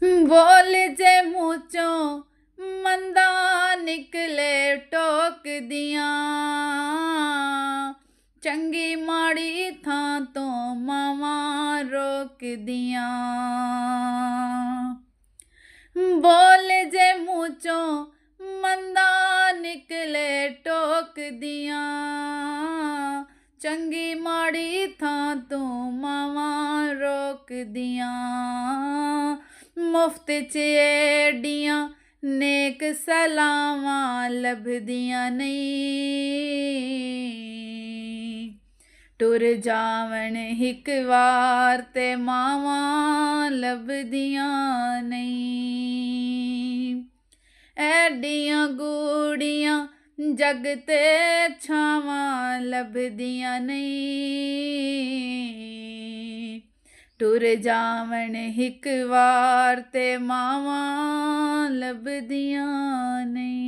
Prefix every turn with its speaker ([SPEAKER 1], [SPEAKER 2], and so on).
[SPEAKER 1] बोल जे मूँह चों मंदा निकले टोक दियां, चंगी माड़ी थां तो मावां रोक दियां। बोल जे मूँह चों मंदा निकले टोक दियां, चंगी माड़ी थां तो मावां रोक दियां। मुफ्त च एडियां नेक सलावां लभदियां नहीं, टुर जावण हिक वार ते मावां लभदियां नहीं। एडियां गूड़ियां जग ते छावां लभदियां नहीं, टुर जावण हिक वार ते मावां लभदियां नहीं।